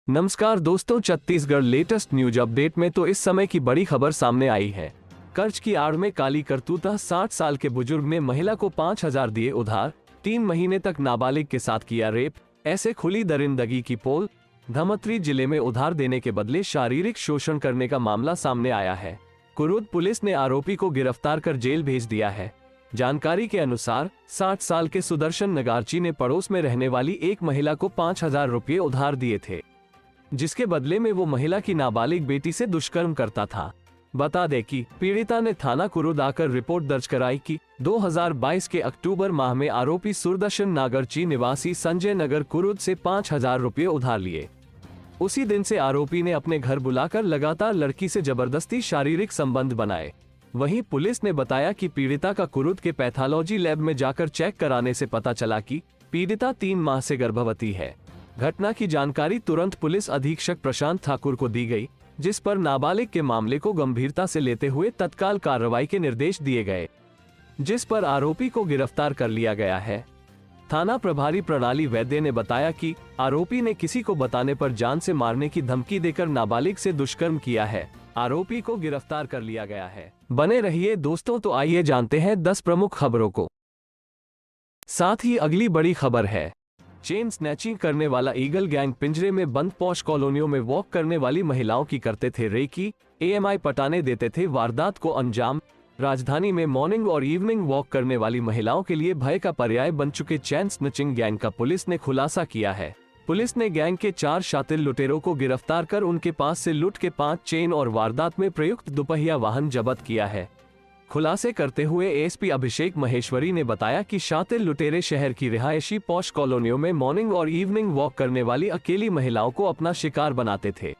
नमस्कार दोस्तों, Chhattisgarh latest news update में तो इस समय की बड़ी खबर सामने आई है। कर्ज की आड़ में काली करतूता 60 साल के बुजुर्ग ने महिला को 5,000 दिए उधार, 3 महीने तक नाबालिग के साथ किया रेप, ऐसे खुली दरिंदगी की पोल। धमतरी जिले में उधार देने के बदले शारीरिक शोषण करने का मामला सामने आया है। कुरुद पुलिस ने आरोपी को गिरफ्तार कर जेल भेज दिया है। जानकारी के अनुसार 60 साल के सुदर्शन नगार्ची ने पड़ोस में रहने वाली एक महिला को 5,000 रुपये उधार दिए थे, जिसके बदले में वो महिला की नाबालिग बेटी से दुष्कर्म करता था। बता दें कि पीड़िता ने थाना कुरुद आकर रिपोर्ट दर्ज कराई कि 2022 के अक्टूबर माह में आरोपी सुदर्शन नागरची निवासी संजय नगर कुरुद से 5,000 रुपये उधार लिए। उसी दिन से आरोपी ने अपने घर बुलाकर लगातार लड़की से जबरदस्ती शारीरिक संबंध बनाए। वहीं पुलिस ने बताया कि पीड़िता का कुरुद के पैथोलॉजी लैब में जाकर चेक कराने से पता चला कि पीड़िता 3 माह से गर्भवती है। घटना की जानकारी तुरंत पुलिस अधीक्षक प्रशांत ठाकुर को दी गई, जिस पर नाबालिग के मामले को गंभीरता से लेते हुए तत्काल कार्रवाई के निर्देश दिए गए, जिस पर आरोपी को गिरफ्तार कर लिया गया है। थाना प्रभारी प्रणाली वैद्य ने बताया कि आरोपी ने किसी को बताने पर जान से मारने की धमकी देकर नाबालिग से दुष्कर्म किया है। आरोपी को गिरफ्तार कर लिया गया है। बने रहिए दोस्तों, तो आइए जानते हैं 10 प्रमुख खबरों को। साथ ही अगली बड़ी खबर है, चेन स्नैचिंग करने वाला ईगल गैंग पिंजरे में बंद पॉश कॉलोनियों में वॉक करने वाली महिलाओं की करते थे रेकी, EMI पटाने देते थे वारदात को अंजाम। राजधानी में मॉर्निंग और इवनिंग वॉक करने वाली महिलाओं के लिए भय का पर्याय बन चुके चेन स्नैचिंग गैंग का पुलिस ने खुलासा किया है। पुलिस ने गैंग के 4 शातिर लुटेरों को गिरफ्तार कर उनके पास से लूट के 5 चेन और वारदात में प्रयुक्त दुपहिया वाहन जब्त किया है। खुलासे करते हुए एसपी अभिषेक महेश्वरी ने बताया कि शातिर लुटेरे शहर की रिहायशी पॉश कॉलोनियों में मॉर्निंग और इवनिंग वॉक करने वाली अकेली महिलाओं को अपना शिकार बनाते थे।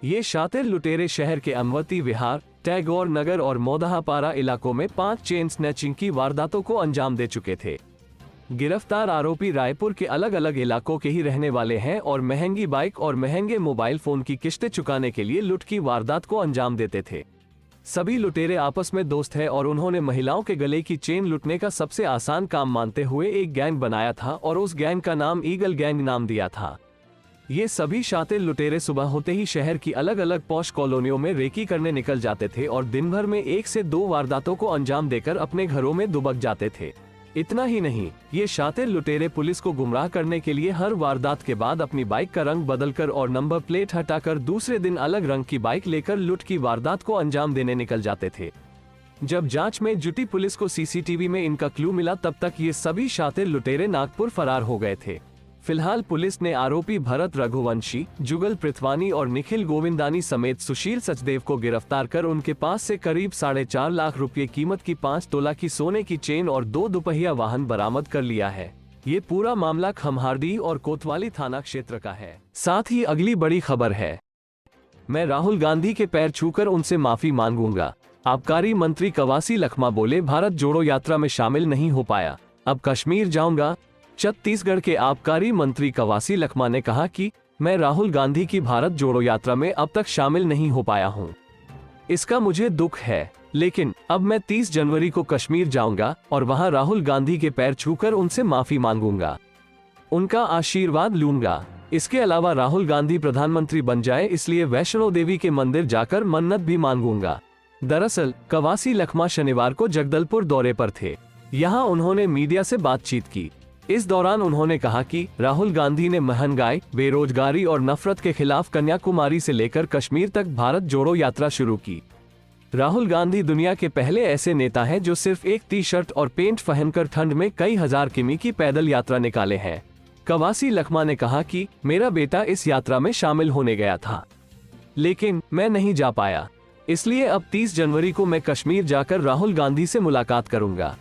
ये शातिर लुटेरे शहर के अमवती विहार, टैगोर नगर और मोदहापारा इलाकों में 5 चेन स्नैचिंग की वारदातों को अंजाम दे चुके थे। गिरफ्तार आरोपी रायपुर के अलग अलग इलाकों के ही रहने वाले हैं और महंगी बाइक और महंगे मोबाइल फोन की किस्तें चुकाने के लिए लूट की वारदात को अंजाम देते थे। सभी लुटेरे आपस में दोस्त हैं और उन्होंने महिलाओं के गले की चेन लूटने का सबसे आसान काम मानते हुए एक गैंग बनाया था और उस गैंग का नाम ईगल गैंग नाम दिया था। ये सभी शातिर लुटेरे सुबह होते ही शहर की अलग अलग पॉश कॉलोनियों में रेकी करने निकल जाते थे और दिन भर में 1 से 2 वारदातों को अंजाम देकर अपने घरों में दुबक जाते थे। इतना ही नहीं, ये शातिर लुटेरे पुलिस को गुमराह करने के लिए हर वारदात के बाद अपनी बाइक का रंग बदलकर और नंबर प्लेट हटाकर दूसरे दिन अलग रंग की बाइक लेकर लूट की वारदात को अंजाम देने निकल जाते थे। जब जांच में जुटी पुलिस को सीसीटीवी में इनका क्लू मिला, तब तक ये सभी शातिर लुटेरे नागपुर फरार हो गए थे। फिलहाल पुलिस ने आरोपी भरत रघुवंशी, जुगल पृथ्वानी और निखिल गोविंदानी समेत सुशील सचदेव को गिरफ्तार कर उनके पास से करीब 4.5 लाख रुपए कीमत की 5 तोला की सोने की चेन और 2 दुपहिया वाहन बरामद कर लिया है। ये पूरा मामला खमहारडी और कोतवाली थाना क्षेत्र का है। साथ ही अगली बड़ी खबर है, मैं राहुल गांधी के पैर छूकर उनसे माफी मांगूंगा। आबकारी मंत्री कवासी लखमा बोले, भारत जोड़ो यात्रा में शामिल नहीं हो पाया, अब कश्मीर जाऊंगा। छत्तीसगढ़ के आबकारी मंत्री कवासी लखमा ने कहा कि मैं राहुल गांधी की भारत जोड़ो यात्रा में अब तक शामिल नहीं हो पाया हूं। इसका मुझे दुख है, लेकिन अब मैं 30 जनवरी को कश्मीर जाऊंगा और वहां राहुल गांधी के पैर छूकर उनसे माफी मांगूंगा, उनका आशीर्वाद लूंगा। इसके अलावा राहुल गांधी प्रधानमंत्री बन जाए, इसलिए वैष्णो देवी के मंदिर जाकर मन्नत भी मांगूंगा। दरअसल कवासी लखमा शनिवार को जगदलपुर दौरे पर थे। यहाँ उन्होंने मीडिया से बातचीत की। इस दौरान उन्होंने कहा कि राहुल गांधी ने महंगाई, बेरोजगारी और नफरत के खिलाफ कन्याकुमारी से लेकर कश्मीर तक भारत जोड़ो यात्रा शुरू की। राहुल गांधी दुनिया के पहले ऐसे नेता हैं जो सिर्फ एक टी-शर्ट और पेंट पहनकर ठंड में कई हजार किमी की पैदल यात्रा निकाले हैं। कवासी लखमा ने कहा कि मेरा बेटा इस यात्रा में शामिल होने गया था, लेकिन मैं नहीं जा पाया, इसलिए अब 30 जनवरी को मैं कश्मीर जाकर राहुल गांधी से मुलाकात करूंगा,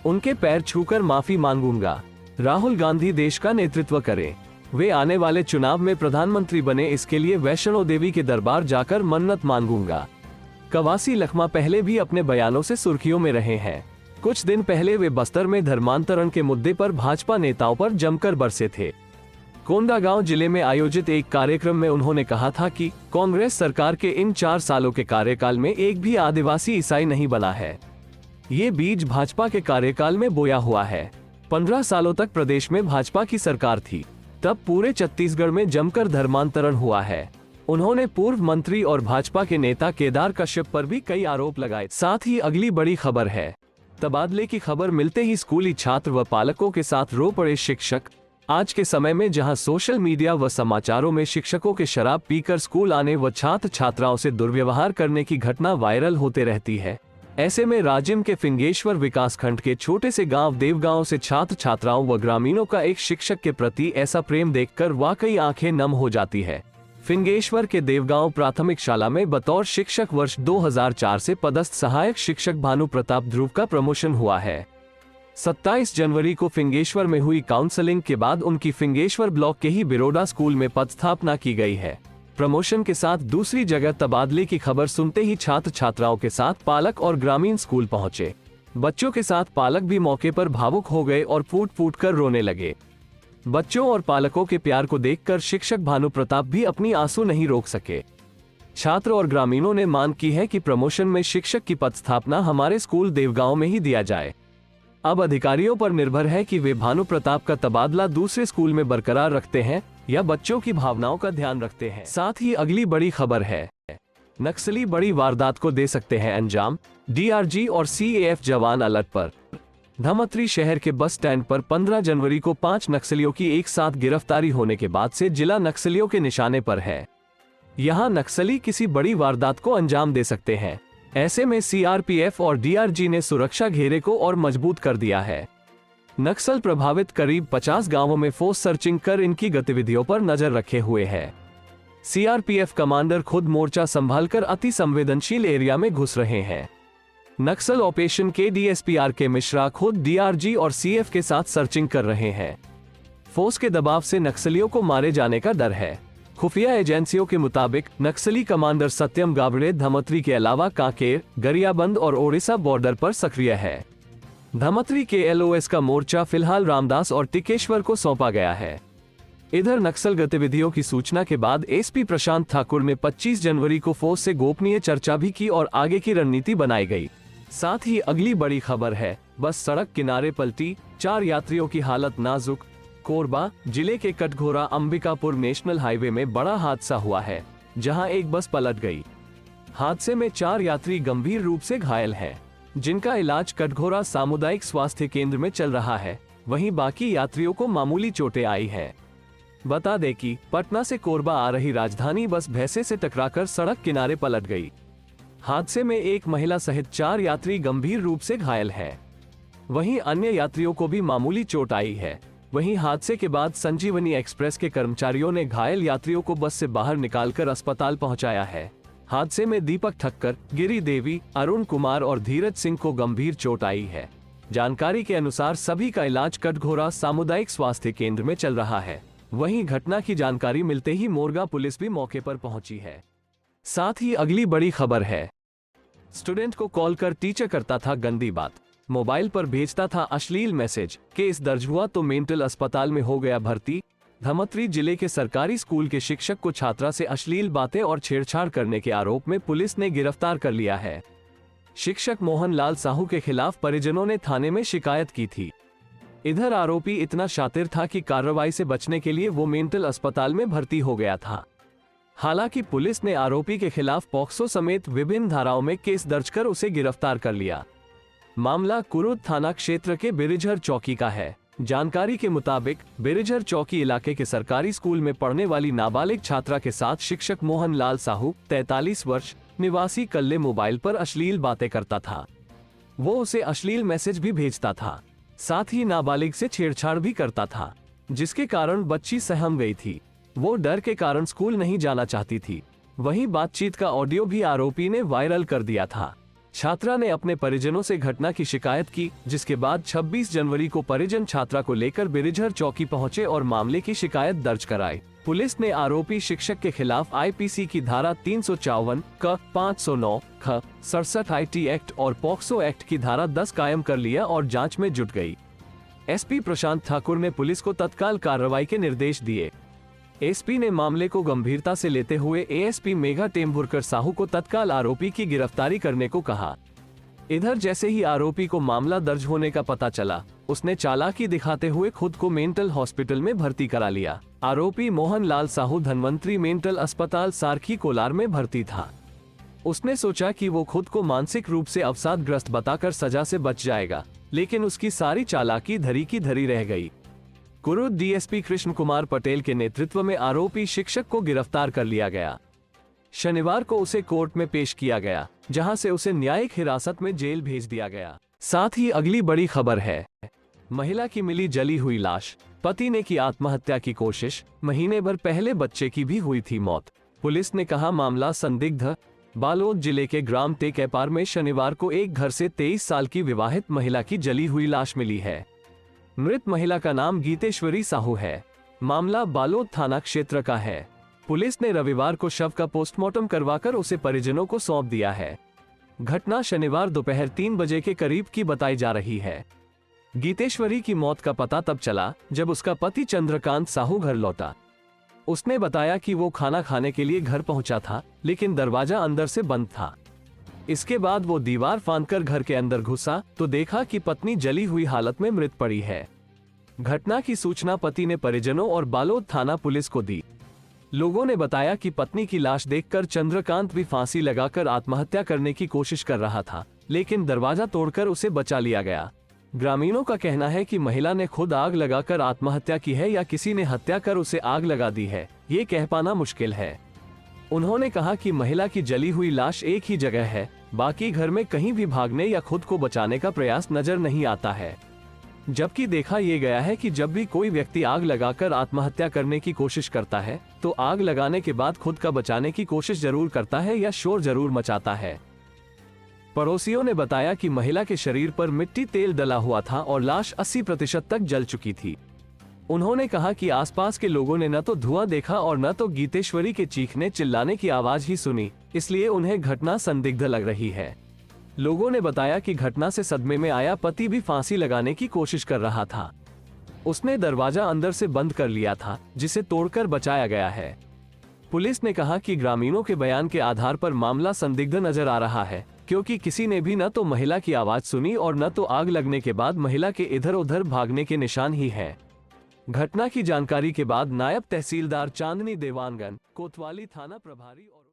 उनके पैर छूकर माफी मांगूंगा। राहुल गांधी देश का नेतृत्व करें, वे आने वाले चुनाव में प्रधानमंत्री बने, इसके लिए वैष्णो देवी के दरबार जाकर मन्नत मांगूंगा। कवासी लखमा पहले भी अपने बयानों से सुर्खियों में रहे हैं। कुछ दिन पहले वे बस्तर में धर्मांतरण के मुद्दे पर भाजपा नेताओं पर जमकर बरसे थे। कोंडागांव जिले में आयोजित एक कार्यक्रम में उन्होंने कहा था कि कांग्रेस सरकार के इन 4 सालों के कार्यकाल में एक भी आदिवासी ईसाई नहीं बना है। ये बीज भाजपा के कार्यकाल में बोया हुआ है। 15 सालों तक प्रदेश में भाजपा की सरकार थी। तब पूरे छत्तीसगढ़ में जमकर धर्मांतरण हुआ है। उन्होंने पूर्व मंत्री और भाजपा के नेता केदार कश्यप पर भी कई आरोप लगाए। साथ ही अगली बड़ी खबर है, तबादले की खबर मिलते ही स्कूली छात्र व पालकों के साथ रो पड़े शिक्षक। आज के समय में जहां सोशल मीडिया व समाचारों में शिक्षकों के शराब पीकर स्कूल आने व छात्र छात्राओं से दुर्व्यवहार करने की घटना वायरल होते रहती है, ऐसे में राजिम के फिंगेश्वर विकासखंड के छोटे से गांव देवगांव से छात्र छात्राओं व ग्रामीणों का एक शिक्षक के प्रति ऐसा प्रेम देखकर वाकई आंखें नम हो जाती है। फिंगेश्वर के देवगांव प्राथमिक शाला में बतौर शिक्षक वर्ष 2004 से पदस्थ सहायक शिक्षक भानु प्रताप ध्रुव का प्रमोशन हुआ है। 27 जनवरी को फिंगेश्वर में हुई काउंसलिंग के बाद उनकी फिंगेश्वर ब्लॉक के ही बिरोडा स्कूल में पदस्थापना की गई है। प्रमोशन के साथ दूसरी जगह तबादले की खबर सुनते ही छात्र छात्राओं के साथ पालक और ग्रामीण स्कूल पहुंचे। बच्चों के साथ पालक भी मौके पर भावुक हो गए और फूट फूट कर रोने लगे। बच्चों और पालकों के प्यार को देखकर शिक्षक भानु प्रताप भी अपनी आंसू नहीं रोक सके। छात्र और ग्रामीणों ने मांग की है कि प्रमोशन में शिक्षक की पदस्थापना हमारे स्कूल देवगांव में ही दिया जाए। अब अधिकारियों पर निर्भर है कि वे भानु प्रताप का तबादला दूसरे स्कूल में बरकरार रखते हैं या बच्चों की भावनाओं का ध्यान रखते हैं। साथ ही अगली बड़ी खबर है, नक्सली बड़ी वारदात को दे सकते हैं अंजाम, डीआरजी और सीएएफ जवान अलर्ट पर। धमतरी शहर के बस स्टैंड पर 15 जनवरी को 5 नक्सलियों की एक साथ गिरफ्तारी होने के बाद से जिला नक्सलियों के निशाने पर है। यहां नक्सली किसी बड़ी वारदात को अंजाम दे सकते हैं। ऐसे में सीआरपीएफ और डीआरजी ने सुरक्षा घेरे को और मजबूत कर दिया है। नक्सल प्रभावित करीब 50 गांवों में फोर्स सर्चिंग कर इनकी गतिविधियों पर नजर रखे हुए है। सीआरपीएफ कमांडर खुद मोर्चा संभालकर अति संवेदनशील एरिया में घुस रहे हैं। नक्सल ऑपरेशन के डीएसपी आर.के. मिश्रा खुद डीआरजी और सीएफ के साथ सर्चिंग कर रहे हैं। फोर्स के दबाव से नक्सलियों को मारे जाने का डर है। खुफिया एजेंसियों के मुताबिक नक्सली कमांडर सत्यम गावड़े धमतरी के अलावा कांकेर, गरियाबंद और ओडिशा बॉर्डर पर सक्रिय है। धमतरी के एलओएस का मोर्चा फिलहाल रामदास और टिकेश्वर को सौंपा गया है। इधर नक्सल गतिविधियों की सूचना के बाद एसपी प्रशांत ठाकुर ने 25 जनवरी को फोर्स से गोपनीय चर्चा भी की और आगे की रणनीति बनाई गई। साथ ही अगली बड़ी खबर है, बस सड़क किनारे पलटी, 4 यात्रियों की हालत नाजुक। कोरबा जिले के कटघोरा अंबिकापुर नेशनल हाईवे में बड़ा हादसा हुआ है, जहां एक बस पलट गई। हादसे में 4 यात्री गंभीर रूप से घायल हैं, जिनका इलाज कटघोरा सामुदायिक स्वास्थ्य केंद्र में चल रहा है। वहीं बाकी यात्रियों को मामूली चोटें आई है। बता दें कि पटना से कोरबा आ रही राजधानी बस भैंसे से टकराकर सड़क किनारे पलट गई। हादसे में एक महिला सहित 4 यात्री गंभीर रूप से घायल हैं। वहीं अन्य यात्रियों को भी मामूली चोट आई है। वहीं हादसे के बाद संजीवनी एक्सप्रेस के कर्मचारियों ने घायल यात्रियों को बस से बाहर निकालकर अस्पताल पहुंचाया है। हादसे में दीपक ठक्कर, गिरी देवी, अरुण कुमार और धीरज सिंह को गंभीर चोट आई है। जानकारी के अनुसार सभी का इलाज कटघोरा सामुदायिक स्वास्थ्य केंद्र में चल रहा है। वहीं घटना की जानकारी मिलते ही मोरगा पुलिस भी मौके पर पहुंची है। साथ ही अगली बड़ी खबर है, स्टूडेंट को कॉल कर टीचर करता था गंदी बात, मोबाइल पर भेजता था अश्लील मैसेज। केस दर्ज हुआ तो मेंटल अस्पताल में हो गया भर्ती। धमतरी जिले के सरकारी स्कूल के शिक्षक को छात्रा से अश्लील बातें और छेड़छाड़ करने के आरोप में पुलिस ने गिरफ्तार कर लिया है। शिक्षक मोहन लाल साहू के खिलाफ परिजनों ने थाने में शिकायत की थी। इधर आरोपी इतना शातिर था कि कार्रवाई से बचने के लिए वो मेंटल अस्पताल में भर्ती हो गया था। हालांकि पुलिस ने आरोपी के खिलाफ पॉक्सो समेत विभिन्न धाराओं में केस दर्ज कर उसे गिरफ्तार कर लिया। मामला कुरुद थाना क्षेत्र के बिरिझर चौकी का है। जानकारी के मुताबिक बिरिझर चौकी इलाके के सरकारी स्कूल में पढ़ने वाली नाबालिग छात्रा के साथ शिक्षक मोहन लाल साहू 43 वर्ष निवासी कल्ले मोबाइल पर अश्लील बातें करता था। वो उसे अश्लील मैसेज भी भेजता था, साथ ही नाबालिग से छेड़छाड़ भी करता था, जिसके कारण बच्ची सहम गई थी। वो डर के कारण स्कूल नहीं जाना चाहती थी। वहीं बातचीत का ऑडियो भी आरोपी ने वायरल कर दिया था। छात्रा ने अपने परिजनों से घटना की शिकायत की, जिसके बाद 26 जनवरी को परिजन छात्रा को लेकर बिरिझर चौकी पहुंचे और मामले की शिकायत दर्ज कराई। पुलिस ने आरोपी शिक्षक के खिलाफ आईपीसी की धारा 354 क 509 ख 67 आईटी एक्ट और पॉक्सो एक्ट की धारा 10 कायम कर लिया और जांच में जुट गई। एसपी प्रशांत ठाकुर ने पुलिस को तत्काल कार्रवाई के निर्देश दिए। एसपी ने मामले को गंभीरता से लेते हुए एएसपी मेघा टेम्भुरकर साहू को तत्काल आरोपी की गिरफ्तारी करने को कहा। इधर जैसे ही आरोपी को मामला दर्ज होने का पता चला, उसने चालाकी दिखाते हुए खुद को मेंटल हॉस्पिटल में भर्ती करा लिया। आरोपी मोहन लाल साहू धन्वंतरी मेंटल अस्पताल सारखी कोलार में भर्ती था। उसने सोचा कि वो खुद को मानसिक रूप से अवसादग्रस्त बताकर सजा से बच जाएगा, लेकिन उसकी सारी चालाकी धरी की धरी रह गई। कुरुद डीएसपी कृष्ण कुमार पटेल के नेतृत्व में आरोपी शिक्षक को गिरफ्तार कर लिया गया। शनिवार को उसे कोर्ट में पेश किया गया, जहां से उसे न्यायिक हिरासत में जेल भेज दिया गया। साथ ही अगली बड़ी खबर है, महिला की मिली जली हुई लाश, पति ने की आत्महत्या की कोशिश, महीने भर पहले बच्चे की भी हुई थी मौत। पुलिस ने कहा मामला संदिग्ध। बालोद जिले के ग्राम टेकैपार में शनिवार को एक घर से 23 साल की विवाहित महिला की जली हुई लाश मिली है। मृत महिला का नाम गीतेश्वरी साहू है। मामला बालोद थाना क्षेत्र का है। पुलिस ने रविवार को शव का पोस्टमार्टम करवाकर उसे परिजनों को सौंप दिया है। घटना शनिवार दोपहर 3 बजे के करीब की बताई जा रही है। गीतेश्वरी की मौत का पता तब चला जब उसका पति चंद्रकांत साहू घर लौटा। उसने बताया कि वो खाना खाने के लिए घर पहुंचा था, लेकिन दरवाजा अंदर से बंद था। इसके बाद वो दीवार फांदकर घर के अंदर घुसा तो देखा कि पत्नी जली हुई हालत में मृत पड़ी है। घटना की सूचना पति ने परिजनों और बालोद थाना पुलिस को दी। लोगों ने बताया कि पत्नी की लाश देखकर चंद्रकांत भी फांसी लगाकर आत्महत्या करने की कोशिश कर रहा था, लेकिन दरवाजा तोड़कर उसे बचा लिया गया। ग्रामीणों का कहना है कि महिला ने खुद आग लगाकर आत्महत्या की है या किसी ने हत्या कर उसे आग लगा दी है, ये कह पाना मुश्किल है। उन्होंने कहा कि महिला की जली हुई लाश एक ही जगह है, बाकी घर में कहीं भी भागने या खुद को बचाने का प्रयास नजर नहीं आता है। जबकि देखा यह गया है कि जब भी कोई व्यक्ति आग लगाकर आत्महत्या करने की कोशिश करता है तो आग लगाने के बाद खुद का बचाने की कोशिश जरूर करता है या शोर जरूर मचाता है। पड़ोसियों ने बताया कि महिला के शरीर पर मिट्टी तेल डला हुआ था और लाश 80% तक जल चुकी थी। उन्होंने कहा कि आसपास के लोगों ने न तो धुआं देखा और न तो गीतेश्वरी के चीखने चिल्लाने की आवाज ही सुनी, इसलिए उन्हें घटना संदिग्ध लग रही है। लोगों ने बताया कि घटना से सदमे में आया पति भी फांसी लगाने की कोशिश कर रहा था। उसने दरवाजा अंदर से बंद कर लिया था, जिसे तोड़कर बचाया गया है। पुलिस ने कहा कि ग्रामीणों के बयान के आधार पर मामला संदिग्ध नजर आ रहा है, क्योंकि किसी ने भी न तो महिला की आवाज सुनी और न तो आग लगने के बाद महिला के इधर उधर भागने के निशान ही हैं। घटना की जानकारी के बाद नायब तहसीलदार चांदनी देवांगन, कोतवाली थाना प्रभारी और